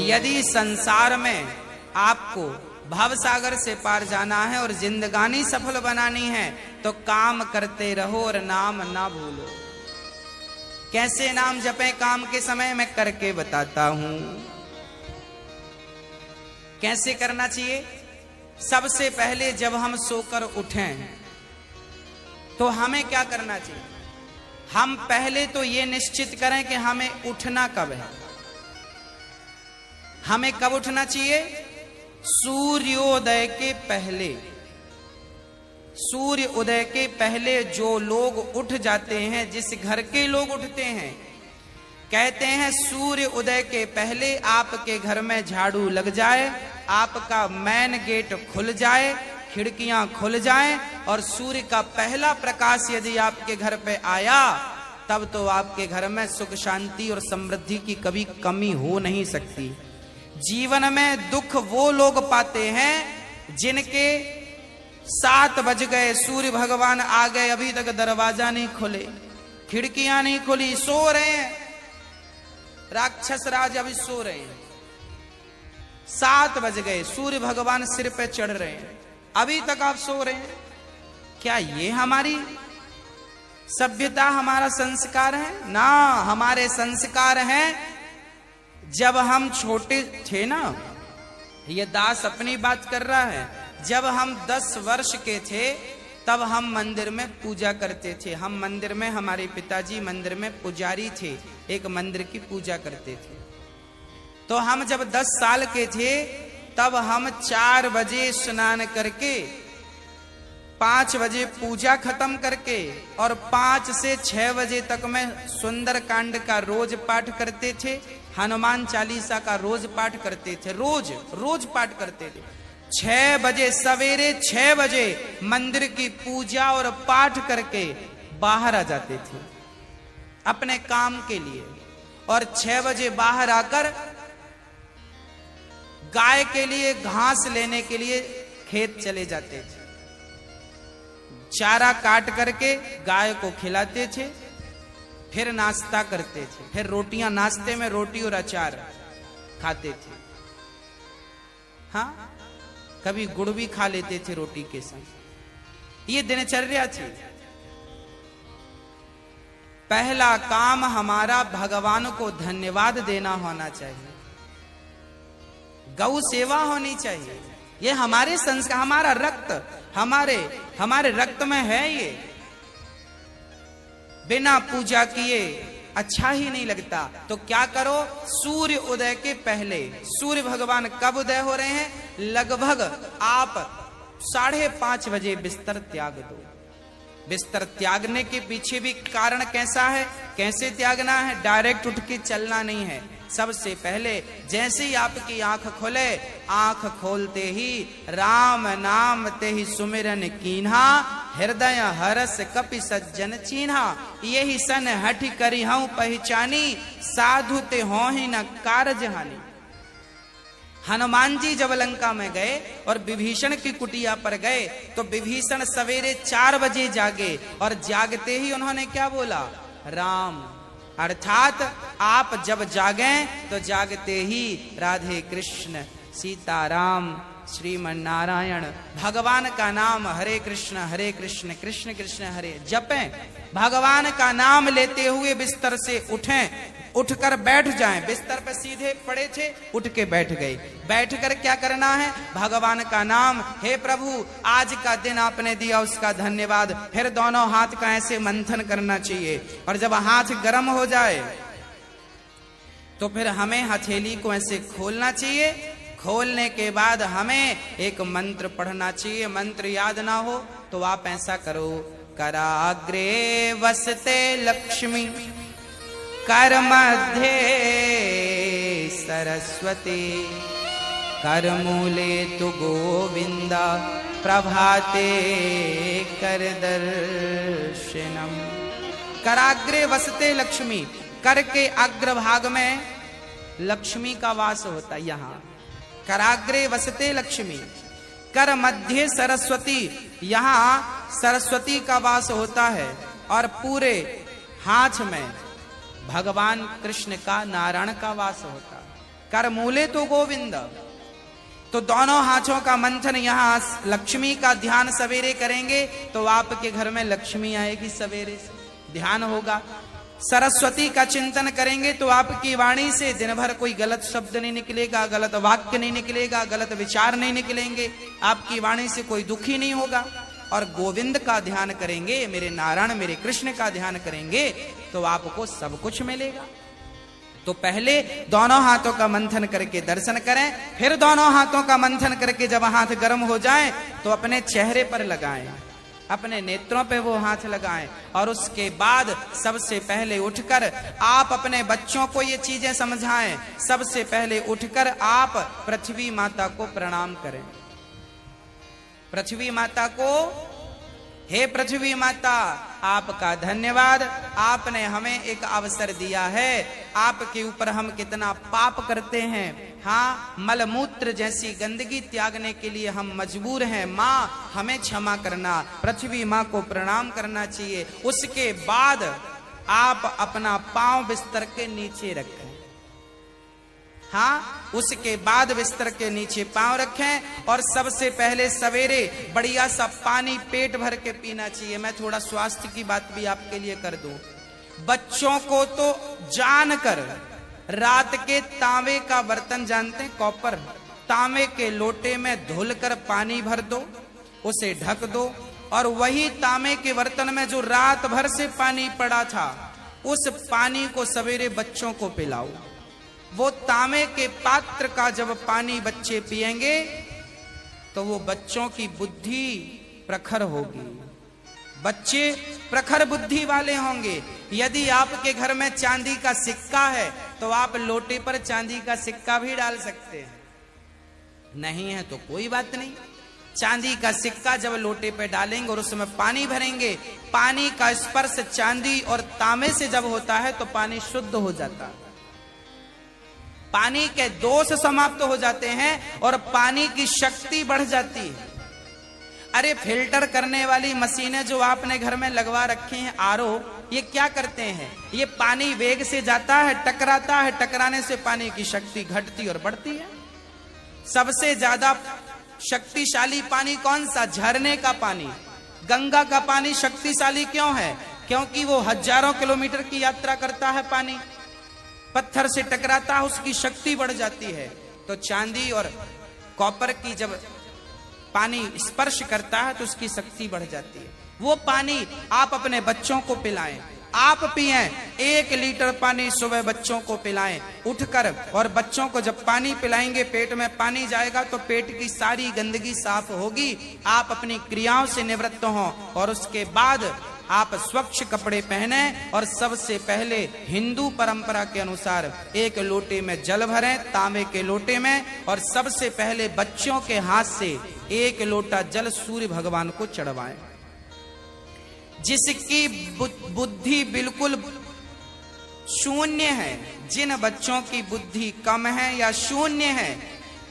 यदि संसार में आपको भव सागर से पार जाना है और जिंदगानी सफल बनानी है तो काम करते रहो और नाम ना भूलो। कैसे नाम जपें काम के समय, मैं करके बताता हूं कैसे करना चाहिए। सबसे पहले जब हम सोकर उठें तो हमें क्या करना चाहिए? हम पहले तो ये निश्चित करें कि हमें उठना कब है। हमें कब उठना चाहिए? सूर्योदय के पहले। सूर्य उदय के पहले जो लोग उठ जाते हैं, जिस घर के लोग उठते हैं, कहते हैं सूर्य उदय के पहले आपके घर में झाड़ू लग जाए, आपका मेन गेट खुल जाए, खिड़कियां खुल जाएं और सूर्य का पहला प्रकाश यदि आपके घर पे आया तब तो आपके घर में सुख शांति और समृद्धि की कभी कमी हो नहीं सकती। जीवन में दुख वो लोग पाते हैं जिनके 7 बज गए, सूर्य भगवान आ गए, अभी तक दरवाजा नहीं खुले, खिड़कियां नहीं खुली, सो रहे हैं, राक्षस राज अभी सो रहे हैं। 7 बज गए, सूर्य भगवान सिर पे चढ़ रहे हैं, अभी तक आप सो रहे हैं। क्या ये हमारी सभ्यता, हमारा संस्कार है? ना, हमारे संस्कार हैं जब हम छोटे थे ना, ये दास अपनी बात कर रहा है, जब हम 10 वर्ष के थे तब हम मंदिर में पूजा करते थे। हम मंदिर में, हमारे पिताजी मंदिर में पुजारी थे, एक मंदिर की पूजा करते थे। तो हम जब 10 साल के थे तब हम 4 बजे स्नान करके 5 बजे पूजा खत्म करके और 5 से 6 बजे तक में सुंदर कांड का रोज पाठ करते थे, हनुमान चालीसा का रोज पाठ करते थे, रोज पाठ करते थे। 6 बजे, सवेरे 6 बजे मंदिर की पूजा और पाठ करके बाहर आ जाते थे अपने काम के लिए, और 6 बजे बाहर आकर गाय के लिए घास लेने के लिए खेत चले जाते थे। चारा काट करके गाय को खिलाते थे, फिर नाश्ता करते थे, फिर रोटियां, नाश्ते में रोटी और अचार खाते थे। हाँ, कभी गुड़ भी खा लेते थे रोटी के साथ। ये दिनचर्या थी। पहला काम हमारा भगवान को धन्यवाद देना होना चाहिए, गौ सेवा होनी चाहिए। ये हमारे संस्कार, हमारा रक्त, हमारे रक्त में है ये। बिना पूजा किए अच्छा ही नहीं लगता। तो क्या करो, सूर्य उदय के पहले, सूर्य भगवान कब उदय हो रहे हैं? लगभग आप 5:30 बजे बिस्तर त्याग दो। बिस्तर त्यागने के पीछे भी कारण कैसा है, कैसे त्यागना है? डायरेक्ट उठ के चलना नहीं है। सबसे पहले जैसे ही आपकी आंख खुले, आंख खोलते ही राम नाम ते ही सुमिरन कीन्हा, हृदय हरस कपि सज्जन चीन्हा, यही सन हठि करी हूं पहचानी, साधु ते हो ही न कारज हानि। हनुमान जी जब लंका में गए और विभीषण की कुटिया पर गए तो विभीषण सवेरे 4 बजे जागे और जागते ही उन्होंने क्या बोला? राम। अर्थात आप जब जागें तो जागते ही राधे कृष्ण, सीताराम, श्रीमन नारायण, भगवान का नाम हरे कृष्ण कृष्ण कृष्ण हरे जपें। भगवान का नाम लेते हुए बिस्तर से उठें, उठकर बैठ जाएं। बिस्तर पर सीधे पड़े थे, उठ के बैठ गए। बैठकर क्या करना है? भगवान का नाम, हे प्रभु आज का दिन आपने दिया उसका धन्यवाद। फिर दोनों हाथ का ऐसे मंथन करना चाहिए, और जब हाथ गर्म हो जाए तो फिर हमें हथेली को ऐसे खोलना चाहिए। खोलने के बाद हमें एक मंत्र पढ़ना चाहिए। मंत्र याद ना हो तो आप ऐसा करो, कराग्रे वसते लक्ष्मी, कर मध्य सरस्वती, कर मूले तु गोविंदा, प्रभाते कर दर्शनम। कराग्रे वसते लक्ष्मी, कर के अग्रभाग में लक्ष्मी का वास होता है। यहाँ कराग्रे वसते लक्ष्मी, कर मध्य सरस्वती, यहाँ सरस्वती का वास होता है, और पूरे हाथ में भगवान कृष्ण का, नारायण का वास होता है। कर मूले तो गोविंद। तो दोनों हाथों का मंथन, यहां लक्ष्मी का ध्यान सवेरे करेंगे तो आपके घर में लक्ष्मी आएगी, सवेरे से ध्यान होगा। सरस्वती का चिंतन करेंगे तो आपकी वाणी से दिन भर कोई गलत शब्द नहीं निकलेगा, गलत वाक्य नहीं निकलेगा, गलत विचार नहीं निकलेंगे, आपकी वाणी से कोई दुखी नहीं होगा। और गोविंद का ध्यान करेंगे, मेरे नारायण मेरे कृष्ण का ध्यान करेंगे तो आपको सब कुछ मिलेगा। तो पहले दोनों हाथों का मंथन करके दर्शन करें, फिर दोनों हाथों का मंथन करके जब हाथ गर्म हो जाए तो अपने चेहरे पर लगाएं, अपने नेत्रों पे वो हाथ लगाएं। और उसके बाद सबसे पहले उठकर आप अपने बच्चों को ये चीजें समझाएं। सबसे पहले उठकर आप पृथ्वी माता को प्रणाम करें। पृथ्वी माता को, हे पृथ्वी माता, आपका धन्यवाद, आपने हमें एक अवसर दिया है। आपके ऊपर हम कितना पाप करते हैं, हाँ, मलमूत्र जैसी गंदगी त्यागने के लिए हम मजबूर हैं। माँ हमें क्षमा करना, पृथ्वी माँ को प्रणाम करना चाहिए। उसके बाद आप अपना पांव बिस्तर के नीचे रखें, हाँ, उसके बाद बिस्तर के नीचे पांव रखें। और सबसे पहले सवेरे बढ़िया सा पानी पेट भर के पीना चाहिए। मैं थोड़ा स्वास्थ्य की बात भी आपके लिए कर दूं। बच्चों को तो जानकर रात के तांबे का बर्तन, जानते हैं, कॉपर, तांबे के लोटे में धुलकर पानी भर दो, उसे ढक दो, और वही तांबे के बर्तन में जो रात भर से पानी पड़ा था, उस पानी को सवेरे बच्चों को पिलाओ। वो तांबे के पात्र का जब पानी बच्चे पिएंगे तो वो बच्चों की बुद्धि प्रखर होगी, बच्चे प्रखर बुद्धि वाले होंगे। यदि आपके घर में चांदी का सिक्का है तो आप लोटे पर चांदी का सिक्का भी डाल सकते हैं, नहीं है तो कोई बात नहीं। चांदी का सिक्का जब लोटे पे डालेंगे और उसमें पानी भरेंगे, पानी का स्पर्श चांदी और तांबे से जब होता है तो पानी शुद्ध हो जाता है, पानी के दोष समाप्त हो जाते हैं और पानी की शक्ति बढ़ जाती है। अरे फिल्टर करने वाली मशीनें जो आपने घर में लगवा रखी हैं, आरओ, ये क्या करते हैं? ये पानी वेग से जाता है, टकराता है, टकराने से पानी की शक्ति घटती और बढ़ती है। सबसे ज्यादा शक्तिशाली पानी कौन सा? झरने का पानी। गंगा का पानी शक्तिशाली क्यों है? क्योंकि वो हजारों किलोमीटर की यात्रा करता है, पानी पत्थर से टकराता है, उसकी शक्ति बढ़ जाती है। तो चांदी और कॉपर की जब पानी स्पर्श करता है तो उसकी शक्ति बढ़ जाती है। वो पानी आप अपने बच्चों को पिलाएं, आप पिएं। 1 लीटर पानी सुबह बच्चों को पिलाएं उठकर, और बच्चों को जब पानी पिलाएंगे, पेट में पानी जाएगा तो पेट की सारी गंदगी साफ होगी। आप अपनी क्रियाओं से निवृत्त हों और उसके बाद आप स्वच्छ कपड़े पहने और सबसे पहले हिंदू परंपरा के अनुसार 1 लोटे में जल भरें, तांबे के लोटे में, और सबसे पहले बच्चों के हाथ से 1 लोटा जल सूर्य भगवान को चढ़वाएं। जिसकी बुद्धि बिल्कुल शून्य है, जिन बच्चों की बुद्धि कम है या शून्य है,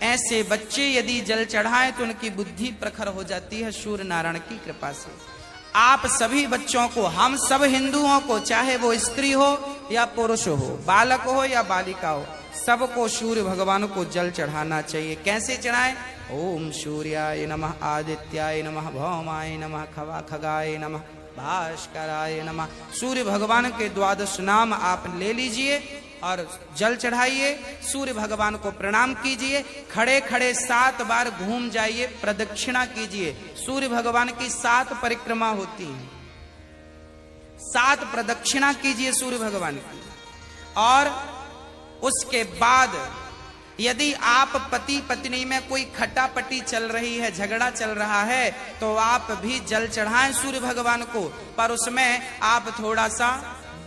ऐसे बच्चे यदि जल चढ़ाएं तो उनकी बुद्धि प्रखर हो जाती है सूर्य नारायण की कृपा से। आप सभी बच्चों को, हम सब हिंदुओं को, चाहे वो स्त्री हो या पुरुष हो, बालक हो या बालिका हो, सबको सूर्य भगवान को जल चढ़ाना चाहिए। कैसे चढ़ाएं? ओम सूर्याय नमः, आदित्याय नमः, भौमाय नमः, खगाय नमः, भास्कराय नमः। सूर्य भगवान के 12 नाम आप ले लीजिए और जल चढ़ाइए, सूर्य भगवान को प्रणाम कीजिए, खड़े खड़े 7 बार घूम जाइए, प्रदक्षिणा कीजिए। सूर्य भगवान की 7 परिक्रमा होती हैं, 7 प्रदक्षिणा कीजिए सूर्य भगवान की। और उसके बाद यदि आप पति पत्नी में कोई खटापटी चल रही है, झगड़ा चल रहा है, तो आप भी जल चढ़ाएं सूर्य भगवान को, पर उसमें आप थोड़ा सा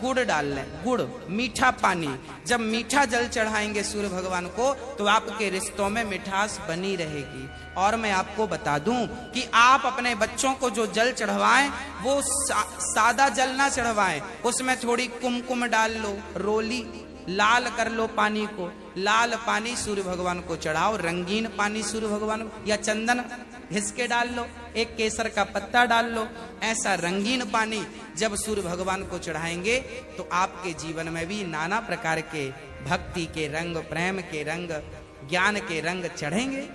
गुड़ डाल लें, गुड़, मीठा पानी। जब मीठा जल चढ़ाएंगे सूर्य भगवान को तो आपके रिश्तों में मिठास बनी रहेगी। और मैं आपको बता दूं कि आप अपने बच्चों को जो जल चढ़वाएं वो सादा जल ना चढ़वाएं, उसमें थोड़ी कुमकुम डाल लो, रोली लाल कर लो पानी को, लाल पानी सूर्य भगवान को चढ़ाओ। रंगीन पानी सूर्य भगवान को, या चंदन घिस के डाल लो, एक केसर का पत्ता डाल लो, ऐसा रंगीन पानी जब सूर्य भगवान को चढ़ाएंगे तो आपके जीवन में भी नाना प्रकार के भक्ति के रंग, प्रेम के रंग, ज्ञान के रंग चढ़ेंगे।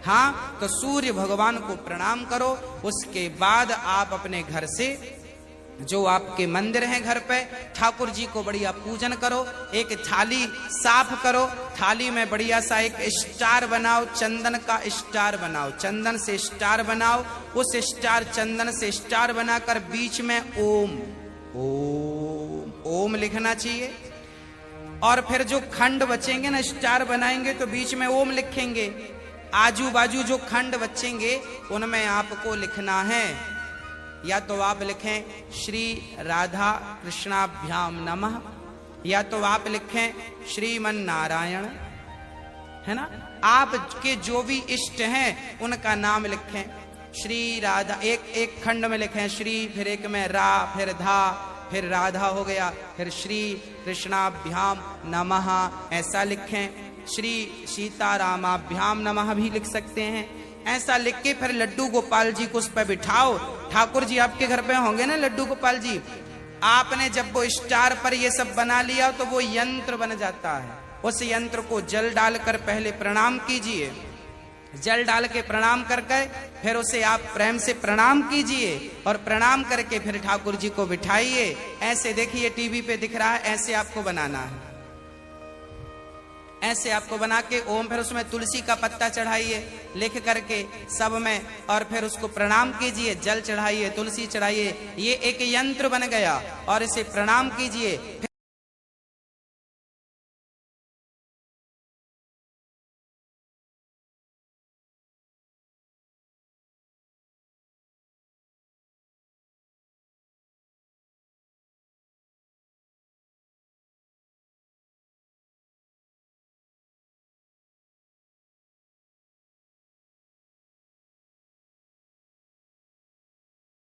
हाँ, तो सूर्य भगवान को प्रणाम करो। उसके बाद आप अपने घर से, जो आपके मंदिर हैं घर पे, ठाकुर जी को बढ़िया पूजन करो। एक थाली साफ करो, थाली में बढ़िया सा एक स्टार बनाओ, चंदन का स्टार बनाओ, चंदन से स्टार बनाओ। उस स्टार, चंदन से स्टार बनाकर बीच में ओम ओम ओम लिखना चाहिए। और फिर जो खंड बचेंगे ना, स्टार बनाएंगे तो बीच में ओम लिखेंगे। आजू बाजू जो खंड बचेंगे उनमें आपको लिखना है, या तो आप लिखें श्री राधा कृष्णाभ्याम नमः, या तो आप लिखें श्रीमन नारायण, है ना। आपके जो भी इष्ट हैं उनका नाम लिखें। श्री राधा, एक खंड में लिखें श्री, फिर एक में रा, फिर धा, फिर राधा हो गया, फिर श्री कृष्णाभ्याम नमः ऐसा लिखें। श्री सीतारामाभ्याम नमः भी लिख सकते हैं। ऐसा लिख के फिर लड्डू गोपाल जी को उस पर बिठाओ। ठाकुर जी आपके घर पे होंगे ना, लड्डू गोपाल जी। आपने जब वो स्टार पर ये सब बना लिया तो वो यंत्र बन जाता है। उस यंत्र को जल डालकर पहले प्रणाम कीजिए, जल डाल के प्रणाम करके फिर उसे आप प्रेम से प्रणाम कीजिए, और प्रणाम करके फिर ठाकुर जी को बिठाइए। ऐसे देखिए टीवी पे दिख रहा है, ऐसे आपको बनाना है। ऐसे आपको बना के ओम, फिर उसमें तुलसी का पत्ता चढ़ाइए लिख करके सब में, और फिर उसको प्रणाम कीजिए, जल चढ़ाइए, तुलसी चढ़ाइए। ये एक यंत्र बन गया, और इसे प्रणाम कीजिए।